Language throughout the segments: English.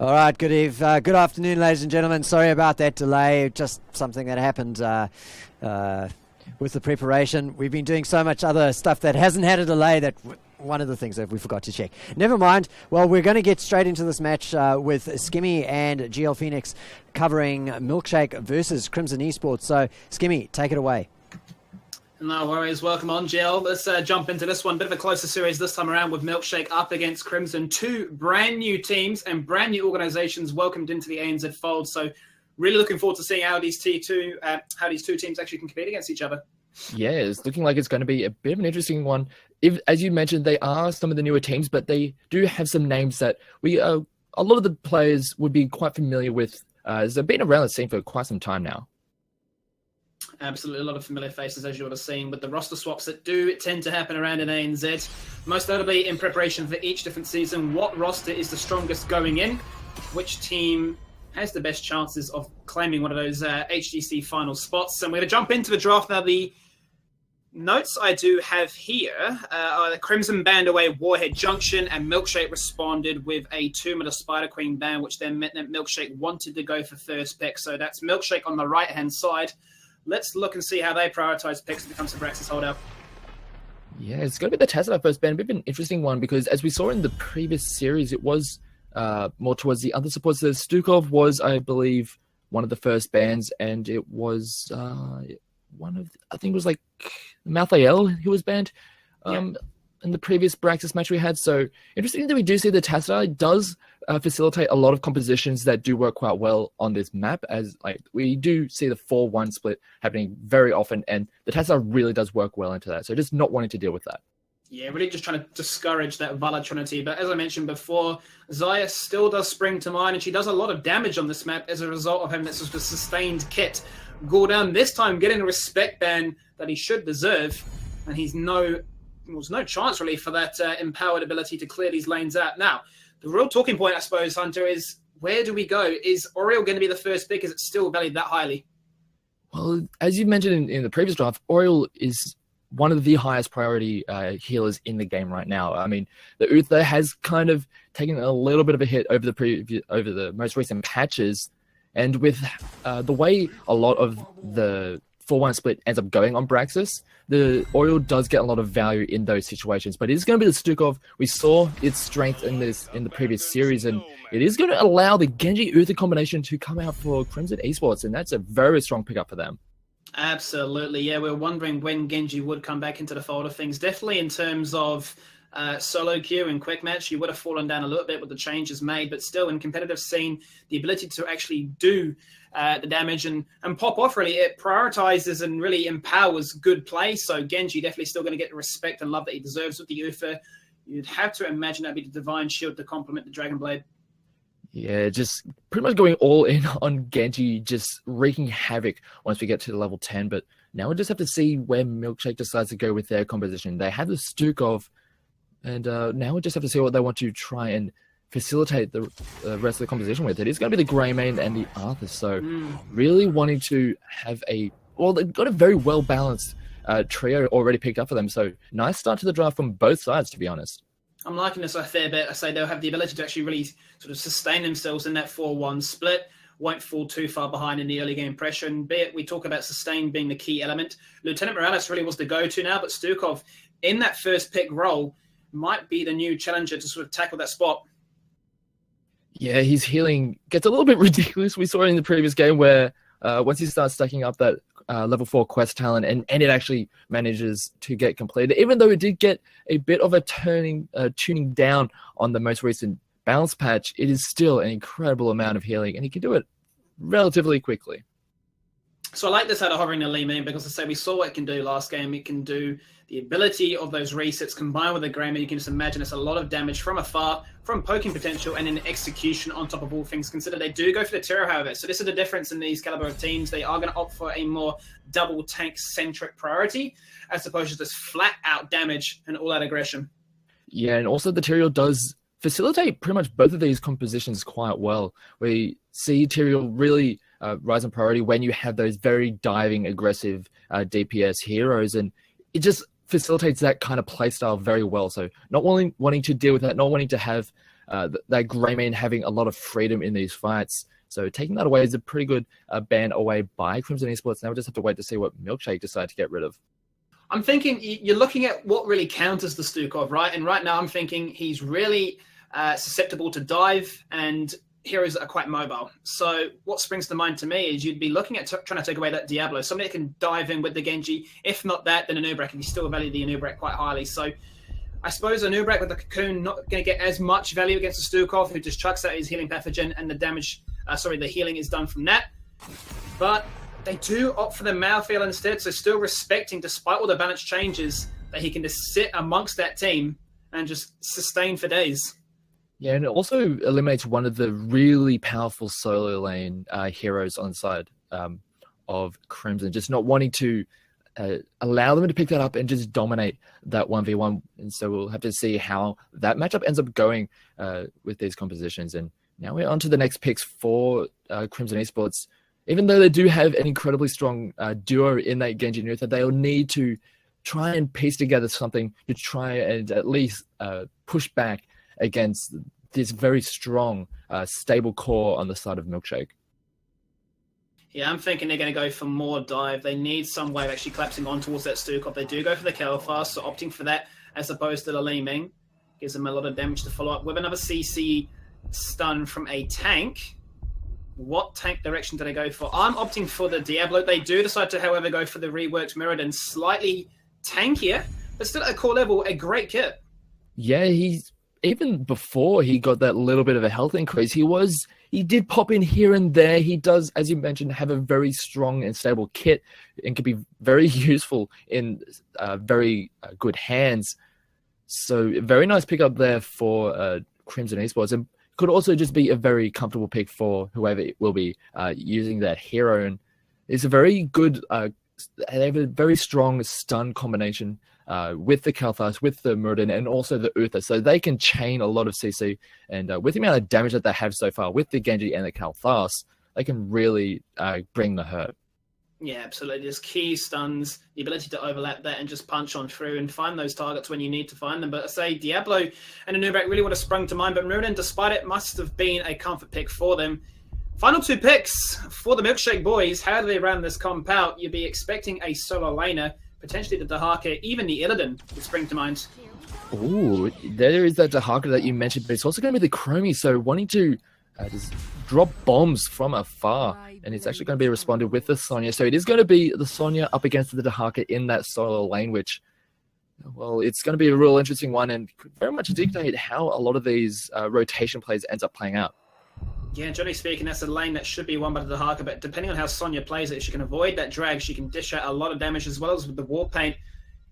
All right, good afternoon, ladies and gentlemen. Sorry about that delay, just something that happened with the preparation. We've been doing so much other stuff that hasn't had a delay that one of the things that we forgot to check. Never mind. Well, we're going to get straight into this match with Skimmy and GL Phoenix covering Milkshake versus Crimson Esports. So, Skimmy, take it away. No worries. Welcome on, Jill. Let's jump into this one. Bit of a closer series this time around with Milkshake up against Crimson. Two brand new teams and brand new organizations welcomed into the ANZ fold. So really looking forward to seeing how these two teams actually can compete against each other. Yeah, it's looking like it's going to be a bit of an interesting one. As you mentioned, they are some of the newer teams, but they do have some names that a lot of the players would be quite familiar with, as they've been around the scene for quite some time now. Absolutely, a lot of familiar faces, as you would have seen, with the roster swaps that do tend to happen around in ANZ. Most notably, in preparation for each different season, what roster is the strongest going in? Which team has the best chances of claiming one of those HGC final spots? And we're going to jump into the draft now. The notes I do have here are the Crimson banned away Warhead Junction, and Milkshake responded with a Tomb of the Spider Queen ban, which then meant that Milkshake wanted to go for first pick. So that's Milkshake on the right-hand side. Let's look and see how they prioritize picks when it comes to Brax's holdout. Yeah, it's going to be the Tesla first ban. A bit of an interesting one because, as we saw in the previous series, it was more towards the other supports. The Stukov was, I believe, one of the first bans, and it was I think it was like Malthael who was banned in the previous Braxis match we had. So interesting that we do see the Tesla. It does facilitate a lot of compositions that do work quite well on this map, as like we do see the 4-1 split happening very often, and the Tesla really does work well into that. So just not wanting to deal with that. Yeah, really just trying to discourage that Vala Trinity. But as I mentioned before, Zaya still does spring to mind, and she does a lot of damage on this map as a result of having this sort of sustained kit. Gordon this time getting a respect ban that he should deserve, and there's no chance really for that empowered ability to clear these lanes out. Now, the real talking point, I suppose, Hunter, is where do we go? Is Oriel going to be the first pick? Is it still valued that highly? Well, as you mentioned in the previous draft, Oriel is one of the highest priority healers in the game right now. I mean, the Uther has kind of taken a little bit of a hit over the most recent patches, and with the way a lot of the 4-1 split ends up going on Braxis, the Oriel does get a lot of value in those situations. But it is going to be the Stukov. We saw its strength in the previous series, and it is going to allow the Genji Uther combination to come out for Crimson Esports, and that's a very strong pickup for them. Absolutely, yeah. We're wondering when Genji would come back into the fold of things. Definitely in terms of solo queue and quick match, you would have fallen down a little bit with the changes made, but still in competitive scene, the ability to actually do the damage and pop off, really, it prioritizes and really empowers good play. So Genji definitely still going to get the respect and love that he deserves with the Uther. You'd have to imagine that'd be the Divine Shield to complement the Dragon Blade. Yeah, just pretty much going all in on Genji, just wreaking havoc once we get to level 10. But now we just have to see where Milkshake decides to go with their composition. They have the Stukov, and now we just have to see what they want to try and facilitate the rest of the composition with. It is going to be the Greymane and the Arthur. So really wanting to have they've got a very well-balanced trio already picked up for them. So nice start to the draft from both sides, to be honest. I'm liking this a fair bit. I say they'll have the ability to actually really sort of sustain themselves in that 4-1 split. Won't fall too far behind in the early game pressure. And be it we talk about sustain being the key element. Lieutenant Morales really was the go-to now, but Stukov in that first pick role might be the new challenger to sort of tackle that spot. Yeah, his healing gets a little bit ridiculous. We saw it in the previous game where once he starts stacking up that level 4 quest talent and it actually manages to get completed, even though it did get a bit of a tuning down on the most recent bounce patch, it is still an incredible amount of healing, and he can do it relatively quickly. So I like this out of hovering the Lee Main because, I say, we saw what it can do last game. It can do the ability of those resets combined with the Greymane. You can just imagine it's a lot of damage from afar, from poking potential, and in execution on top of all things considered. They do go for the Terror, however. So this is the difference in these caliber of teams. They are going to opt for a more double tank-centric priority as opposed to this flat-out damage and all-out aggression. Yeah, and also the Tyrael does facilitate pretty much both of these compositions quite well. We see Tyrael really rise in priority when you have those very diving, aggressive DPS heroes, and it just facilitates that kind of playstyle very well. So not wanting to deal with that, not wanting to have that Greymane having a lot of freedom in these fights. So taking that away is a pretty good ban away by Crimson Esports. Now we just have to wait to see what Milkshake decide to get rid of. I'm thinking you're looking at what really counters the Stukov, right? And right now I'm thinking he's really susceptible to dive, and heroes that are quite mobile. So what springs to mind to me is you'd be looking at trying to take away that Diablo. Somebody that can dive in with the Genji. If not that, then Anubrak, and you still value the Anubrak quite highly. So I suppose Anubrak with the Cocoon not going to get as much value against the Stukov, who just chucks out his healing pathogen, and the damage, the healing is done from that. But they do opt for the Malthael instead, so still respecting, despite all the balance changes, that he can just sit amongst that team and just sustain for days. Yeah, and it also eliminates one of the really powerful solo lane heroes on the side of Crimson, just not wanting to allow them to pick that up and just dominate that 1v1. And so we'll have to see how that matchup ends up going with these compositions. And now we're on to the next picks for Crimson Esports. Even though they do have an incredibly strong duo in that Genji and Uther, they'll need to try and piece together something to try and at least push back against this very strong, stable core on the side of Milkshake. Yeah, I'm thinking they're going to go for more dive. They need some way of actually collapsing on towards that Stukov. They do go for the Kelfast, so opting for that as opposed to the Li Ming gives them a lot of damage to follow up. With another CC stun from a tank, what tank direction do they go for? I'm opting for the Diablo. They do decide to, however, go for the reworked Mirrodin. Slightly tankier, but still at a core level, a great kit. Yeah, he's even before he got that little bit of a health increase, he did pop in here and there. He does, as you mentioned, have a very strong and stable kit and can be very useful in very good hands. So very nice pickup there for Crimson Esports, and could also just be a very comfortable pick for whoever will be using that hero. And it's a very good, they have a very strong stun combination with the Kalthas, with the Muradin, and also the Uther. So they can chain a lot of CC. And with the amount of damage that they have so far with the Genji and the Kalthas, they can really bring the hurt. Yeah, absolutely. There's key stuns, the ability to overlap that and just punch on through and find those targets when you need to find them. But I say Diablo and Anubrak really would have sprung to mind, but Muradin, despite it, must have been a comfort pick for them. Final two picks for the Milkshake boys. How do they run this comp out? You'd be expecting a solo laner, potentially the Dahaka, even the Illidan would spring to mind. Ooh, there is that Dahaka that you mentioned, but it's also going to be the Chromie, so wanting to just drop bombs from afar, and it's actually going to be responded with the Sonya. So it is going to be the Sonya up against the Dahaka in that solo lane, which, well, it's going to be a real interesting one and could very much dictate how a lot of these rotation plays ends up playing out. Yeah, generally speaking, that's a lane that should be won by the Dahaka, but depending on how Sonya plays it, if she can avoid that drag, she can dish out a lot of damage, as well as with the War Paint,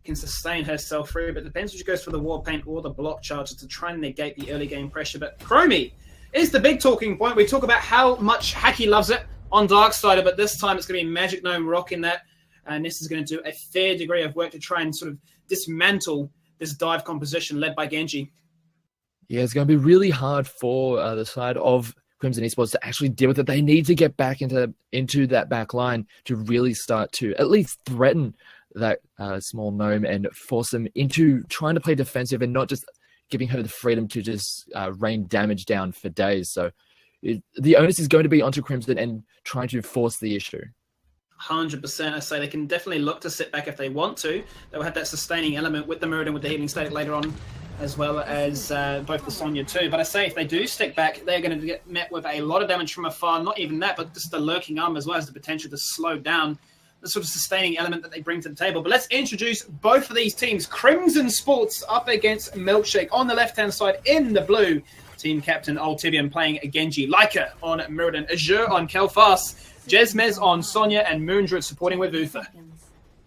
can sustain herself through, but it depends if she goes for the War Paint or the block charges to try and negate the early game pressure. But Chromie is the big talking point. We talk about how much Hacky loves it on Darksider, but this time it's going to be Magic Gnome rocking that, and this is going to do a fair degree of work to try and sort of dismantle this dive composition led by Genji. Yeah, it's going to be really hard for the side of Crimson Esports to actually deal with it. They need to get back into that back line to really start to at least threaten that small gnome and force them into trying to play defensive and not just giving her the freedom to just rain damage down for days. So the onus is going to be onto Crimson and trying to force the issue. 100%. I say they can definitely look to sit back if they want to. They'll have that sustaining element with the Muradin, with the healing static later on, as well as both the Sonya too. But I say if they do stick back, they're going to get met with a lot of damage from afar. Not even that, but just the lurking arm, as well as the potential to slow down the sort of sustaining element that they bring to the table. But let's introduce both of these teams. Crimson Sports up against Milkshake. On the left-hand side, in the blue, team captain Altivian playing Genji, Leica on Muradin, Azure on Kelfas, Jesmez on Sonya, and Moondred supporting with Uther.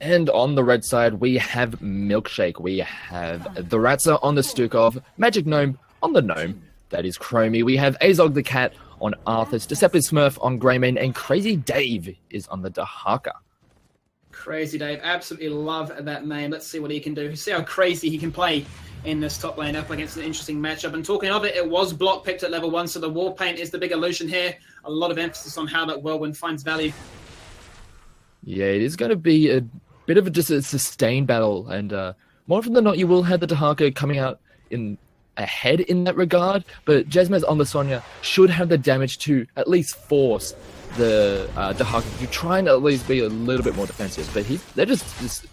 And on the red side, we have Milkshake. We have the Ratza on the Stukov, Magic Gnome on the Gnome. That is Chromie. We have Azog the Cat on Arthas, Deceptive Smurf on Greymane, and Crazy Dave is on the Dahaka. Crazy Dave, absolutely love that name. Let's see what he can do. See how crazy he can play in this top lane up against an interesting matchup. And talking of it, it was block picked at level 1, so the War Paint is the big illusion here. A lot of emphasis on how that whirlwind finds value. Yeah, it is going to be a bit of just a sustained battle, and more often than not, you will have the Dahaka coming out in ahead in that regard, but Jesmez on the Sonya should have the damage to at least force the Dahaki to try and at least be a little bit more defensive. But they're just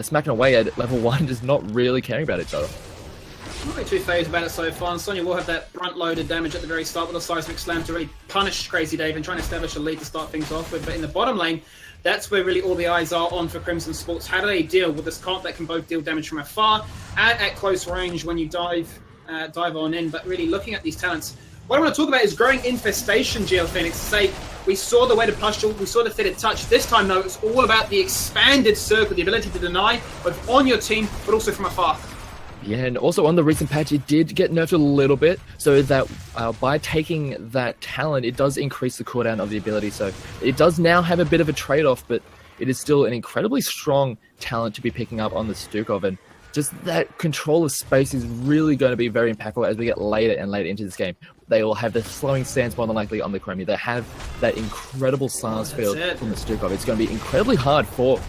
smacking away at level 1, just not really caring about each other. Not really too phased about it so far, and Sonya will have that front-loaded damage at the very start with a seismic slam to really punish Crazy Dave and try and establish a lead to start things off with. But in the bottom lane, that's where really all the eyes are on for Crimson Sports. How do they deal with this comp that can both deal damage from afar and at close range when you dive on in? But really looking at these talents, what I want to talk about is growing infestation, GL Phoenix. Say, we saw the weighted pustule, we saw the fitted touch. This time, though, it's all about the expanded circle, the ability to deny both on your team, but also from afar. Yeah, and also on the recent patch, it did get nerfed a little bit, so that by taking that talent, it does increase the cooldown of the ability. So it does now have a bit of a trade-off, but it is still an incredibly strong talent to be picking up on the Stukov. And just that control of space is really going to be very impactful as we get later and later into this game. They will have the slowing stance more than likely on the Chromie. They have that incredible silence field from the Stukov. It's going to be incredibly hard for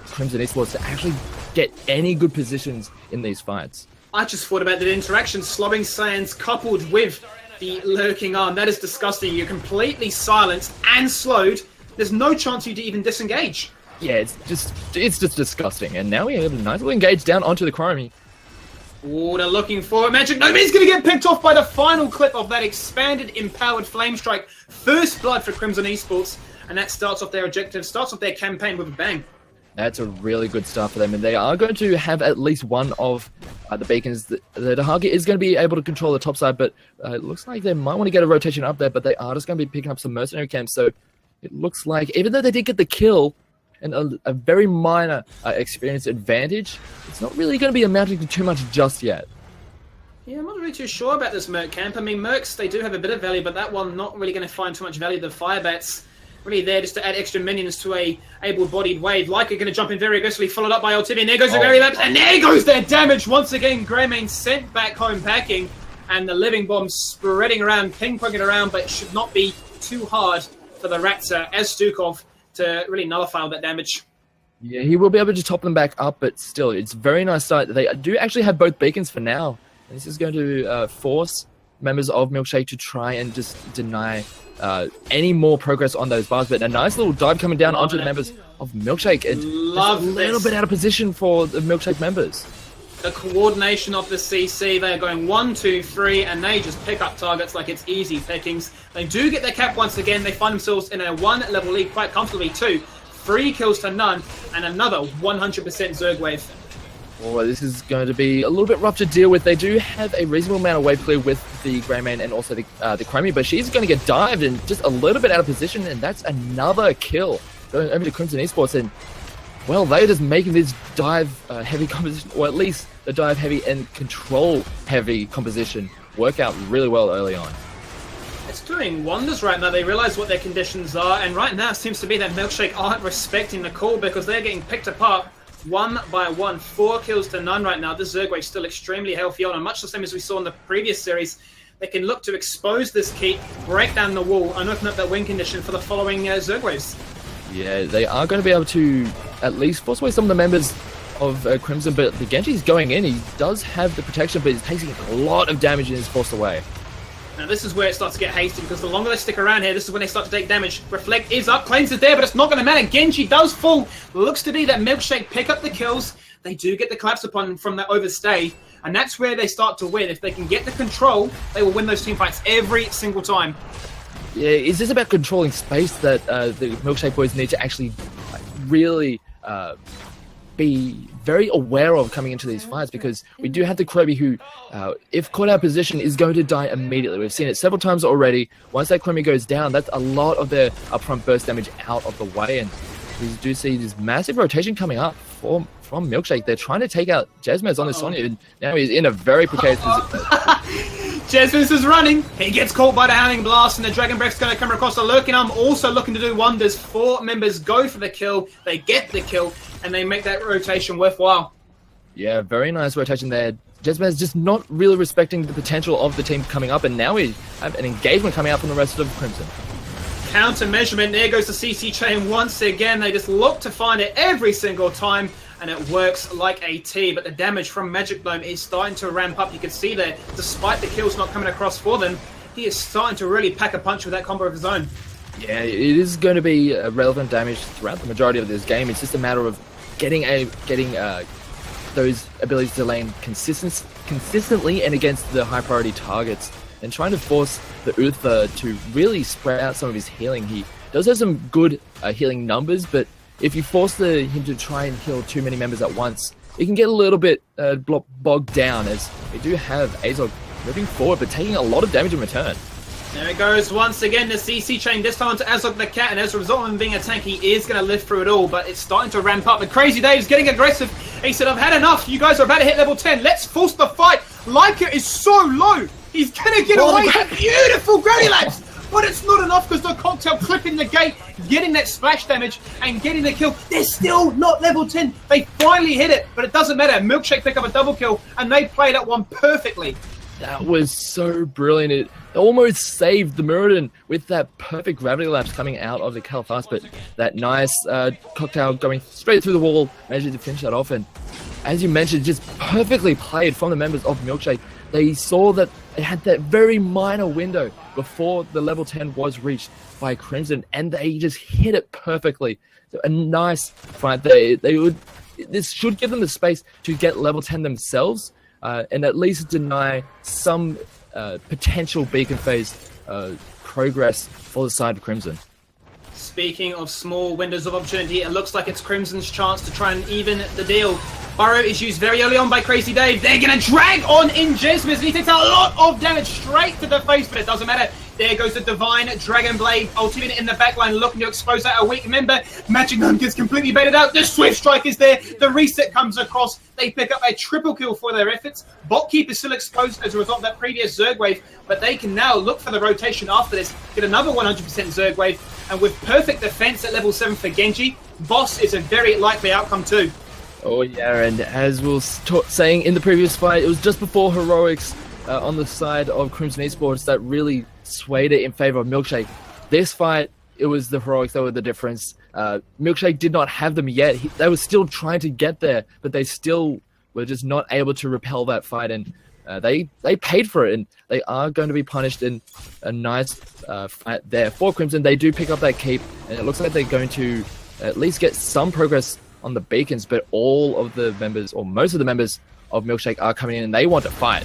Crimson Esports to actually get any good positions in these fights. I just thought about the interaction, slowing sands coupled with the lurking arm. That is disgusting. You're completely silenced and slowed. There's no chance you to even disengage. Yeah, it's just disgusting. And now we have a nice little engage down onto the Chromie. Oh, they're looking for it. Magic Nobody's going to get picked off by the final clip of that expanded, empowered Flame Strike. First blood for Crimson Esports. And that starts off their objective, starts off their campaign with a bang. That's a really good start for them, and they are going to have at least one of the beacons. The Dahaki is going to be able to control the top side, but it looks like they might want to get a rotation up there, but they are just going to be picking up some mercenary camps. So it looks like, even though they did get the kill and a very minor experience advantage, it's not really going to be amounting to too much just yet. Yeah, I'm not really too sure about this Merc camp. I mean, Mercs, they do have a bit of value, but that one not really going to find too much value. The Firebats really there just to add extra minions to a able-bodied wave. Like are going to jump in very aggressively, followed up by Ultivian. There goes the very left, and there goes their damage once again. Greymane sent back home packing, and the living bomb spreading around, ping-ponging around, but it should not be too hard for the Ratzer as Stukov to really nullify all that damage. Yeah, he will be able to top them back up, but still, it's a very nice start. They do actually have both beacons for now. And this is going to force members of Milkshake to try and just deny any more progress on those bars, but a nice little dive coming down onto the members of Milkshake. And Love a little bit out of position for the Milkshake members. The coordination of the CC, they're going 1, 2, 3, and they just pick up targets like it's easy pickings. They do get their cap once again. They find themselves in a 1-level lead quite comfortably too. 3 kills to none, and another 100% Zerg wave. Oh, this is going to be a little bit rough to deal with. They do have a reasonable amount of wave clear with the Greymane and also the Chromie, but she's going to get dived and just a little bit out of position, and that's another kill going over to Crimson Esports. And well, they're just making this dive heavy composition, or at least the dive heavy and control heavy composition work out really well early on. It's doing wonders right now. They realize what their conditions are, and right now it seems to be that Milkshake aren't respecting the call because they're getting picked apart one by one. 4 kills to none right now. This Zergwave still extremely healthy on, and much the same as we saw in the previous series. They can look to expose this keep, break down the wall, and open up that win condition for the following Zergwaves. Yeah, they are going to be able to at least force away some of the members of Crimson, but the Genji's going in. He does have the protection, but he's taking a lot of damage and is forced away. Now this is where it starts to get hasty, because the longer they stick around here, this is when they start to take damage. Reflect is up, claims is there, but it's not going to matter. Genji does fall. Looks to be that Milkshake pick up the kills. They do get the collapse upon from that overstay, and that's where they start to win. If they can get the control, they will win those team fights every single time. Yeah, is this about controlling space that the Milkshake boys need to actually really be very aware of coming into these fights? Because we do have the Chromie who, if caught out of position, is going to die immediately. We've seen it several times already. Once that Chromie goes down, that's a lot of their upfront burst damage out of the way, and we do see this massive rotation coming up from Milkshake. They're trying to take out Jesmez on the Sonya, and now he's in a very precarious position. Jesmez is running. He gets caught by the Howling Blast, and the Dragon Breath's going to come across the Lurking Arm, also looking to do wonders. 4 members go for the kill. They get the kill, and they make that rotation worthwhile. Yeah, very nice rotation there. Jesmez just not really respecting the potential of the team coming up, and now we have an engagement coming out from the rest of Crimson. Counter measurement. There goes the CC chain once again. They just look to find it every single time. and it works like a T. But the damage from Magic Dome is starting to ramp up. You can see there, despite the kills not coming across for them, he is starting to really pack a punch with that combo of his own. Yeah, it is going to be relevant damage throughout the majority of this game. It's just a matter of getting those abilities to lane consistently and against the high priority targets, and trying to force the Uther to really spread out some of his healing. He does have some good healing numbers, but if you force him to try and kill too many members at once, it can get a little bit bogged down, as we do have Azog moving forward, but taking a lot of damage in return. There it goes once again, the CC chain, this time onto Azog the Cat, and as a result of him being a tank, he is going to live through it all, but it's starting to ramp up. And Crazy Dave's getting aggressive. He said, I've had enough. You guys are about to hit level 10. Let's force the fight. Leica is so low. He's going to get away. Beautiful Granny Labs. But it's not enough because the cocktail clipping the gate, getting that splash damage and getting the kill. They're still not level 10. They finally hit it, but it doesn't matter. Milkshake pick up a double kill, and they played that one perfectly. That was so brilliant. It almost saved the Muradin with that perfect gravity lapse coming out of the Califas, but that nice cocktail going straight through the wall, managed to finish that off. And as you mentioned, just perfectly played from the members of Milkshake. They saw that it had that very minor window before the level 10 was reached by Crimson, and they just hit it perfectly. So a nice fight there. This should give them the space to get level 10 themselves, and at least deny some potential beacon phase progress for the side of Crimson. Speaking of small windows of opportunity, it looks like it's Crimson's chance to try and even the deal. Burrow is used very early on by Crazy Dave. They're going to drag on in Jesmus, and he takes a lot of damage straight to the face, but it doesn't matter. There goes the Divine Dragon Blade ultimate in the backline, looking to expose out a weak member. Magic Nun gets completely baited out. The Swift Strike is there. The reset comes across. They pick up a triple kill for their efforts. Botkeep is still exposed as a result of that previous Zerg wave, but they can now look for the rotation after this, get another 100% Zerg wave, and with perfect defense at level 7 for Genji, Boss is a very likely outcome too. Oh yeah, and as we were saying in the previous fight, it was just before Heroics on the side of Crimson Esports that really swayed it in favor of Milkshake. This fight, it was the Heroics that were the difference. Milkshake did not have them yet. They were still trying to get there, but they still were just not able to repel that fight, and they paid for it, and they are going to be punished in a nice fight there. For Crimson, they do pick up that keep, and it looks like they're going to at least get some progress on the beacons, but all of the members, or most of the members of Milkshake are coming in, and they want to fight.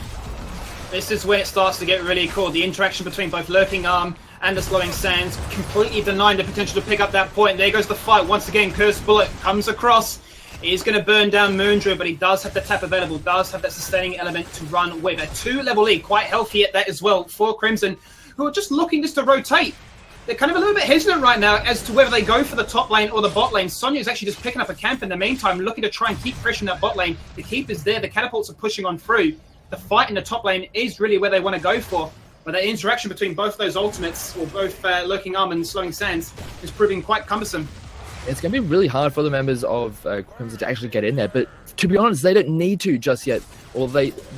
This is where it starts to get really cool. The interaction between both Lurking Arm and the Slowing Sands completely denying the potential to pick up that point. There goes the fight. Once again, Cursed Bullet comes across. He's going to burn down Moondrew, but he does have the tap available, does have that sustaining element to run with. A 2-level lead, quite healthy at that as well for Crimson, who are just looking just to rotate. They're kind of a little bit hesitant right now as to whether they go for the top lane or the bot lane. Sonya's actually just picking up a camp in the meantime, looking to try and keep pressure in that bot lane. The keep is there, the catapults are pushing on through. The fight in the top lane is really where they want to go for. But the interaction between both those ultimates, or both Lurking Arm and Slowing Sands, is proving quite cumbersome. It's going to be really hard for the members of Crimson to actually get in there, but to be honest, they don't need to just yet. Or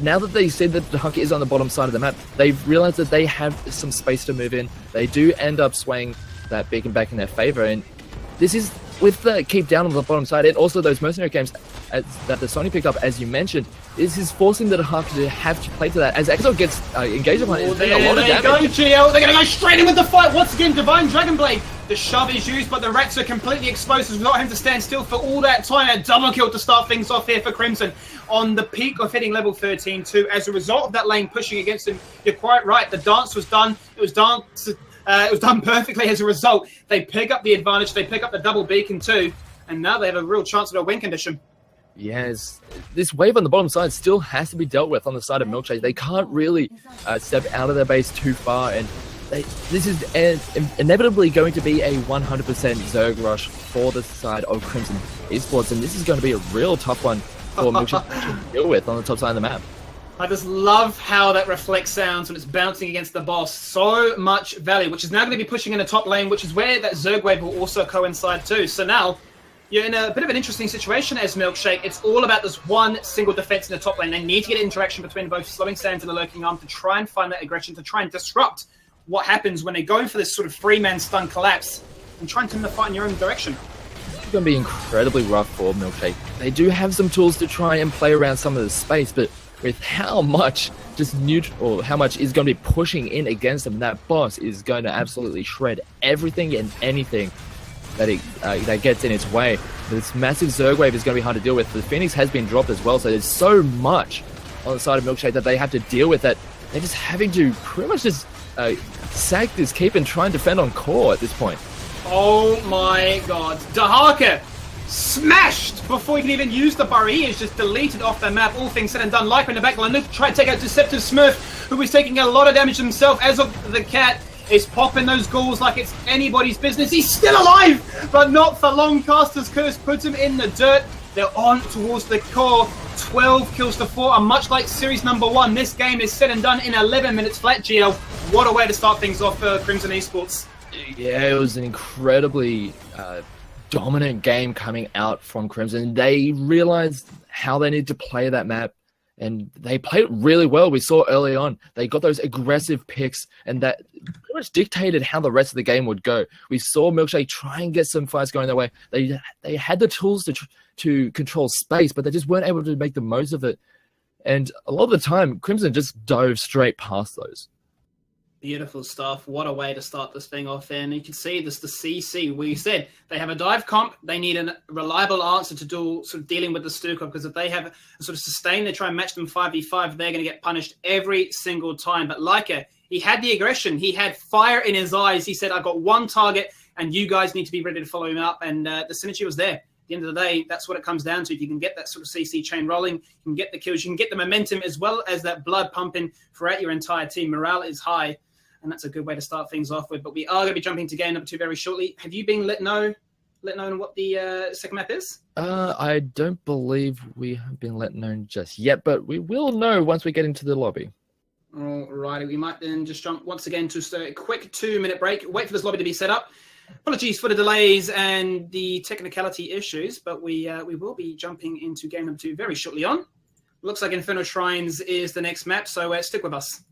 now that they said that the Hunker is on the bottom side of the map, they've realized that they have some space to move in. They do end up swaying that beacon back in their favor, and this is with the keep down on the bottom side, and also those mercenary games that the Sony picked up, as you mentioned. This is forcing the Hunker to have to play to that. As Exo gets engaged upon it, it's doing a lot of damage. There you go, GL. They're going to go straight in with the fight. Once again, Divine Dragon Blade. The shove is used, but the rats are completely exposed without him to stand still for all that time. A double kill to start things off here for Crimson on the peak of hitting level 13 too. As a result of that lane pushing against him, you're quite right. The dance was done. It was done perfectly as a result. They pick up the advantage. They pick up the double beacon too, and now they have a real chance at a win condition. Yes, this wave on the bottom side still has to be dealt with on the side of Milkshake. They can't really step out of their base too far, and this is inevitably going to be a 100% Zerg rush for the side of Crimson Esports, and this is going to be a real tough one for Milkshake to deal with on the top side of the map. I just love how that reflex sounds when it's bouncing against the boss. So much value, which is now going to be pushing in the top lane, which is where that Zerg wave will also coincide too. So now you're in a bit of an interesting situation as Milkshake. It's all about this one single defense in the top lane. They need to get interaction between both Slowing Sands and the Lurking Arm to try and find that aggression, to try and disrupt what happens when they go for this sort of 3-man stun collapse and try and turn the fight in your own direction. going to be incredibly rough for Milkshake. They do have some tools to try and play around some of the space, but with how much how much is going to be pushing in against them, that boss is going to absolutely shred everything and anything that gets in its way. This massive Zerg wave is going to be hard to deal with. The Phoenix has been dropped as well, so there's so much on the side of Milkshake that they have to deal with that they're just having to pretty much just sack this keep and try and defend on core at this point. Oh my god. Dahaka smashed before he can even use the burrow. He is just deleted off the map. All things said and done. Lycra in the backline. Look, try to take out Deceptive Smurf, who is taking a lot of damage himself. As of the cat is popping those ghouls like it's anybody's business. He's still alive, but not for long. Caster's Curse puts him in the dirt. They're on towards the core. 12 kills to 4. And much like series number 1, this game is said and done in 11 minutes flat. GL, what a way to start things off for Crimson Esports. Yeah, it was an incredibly dominant game coming out from Crimson. They realized how they need to play that map, and they played it really well. We saw early on, they got those aggressive picks, and that pretty much dictated how the rest of the game would go. We saw Milkshake try and get some fights going their way. They had the tools to control space, but they just weren't able to make the most of it. And a lot of the time, Crimson just dove straight past those. Beautiful stuff. What a way to start this thing off. And you can see this, the CC. We said they have a dive comp. They need a reliable answer to do sort of dealing with the Stukov, because if they have a sort of sustain, they try and match them 5v5, they're going to get punished every single time. But Lycra, he had the aggression. He had fire in his eyes. He said, I've got one target and you guys need to be ready to follow him up. And the synergy was there. At the end of the day, that's what it comes down to. If you can get that sort of CC chain rolling, you can get the kills, you can get the momentum as well as that blood pumping throughout your entire team. Morale is high. And that's a good way to start things off with. But we are going to be jumping to game number 2 very shortly. Have you been let know what the second map is? I don't believe we have been let known just yet, but we will know once we get into the lobby. All righty. We might then just jump once again to a quick 2-minute break. Wait for this lobby to be set up. Apologies for the delays and the technicality issues, but we will be jumping into game number 2 very shortly on. Looks like Inferno Shrines is the next map, so stick with us.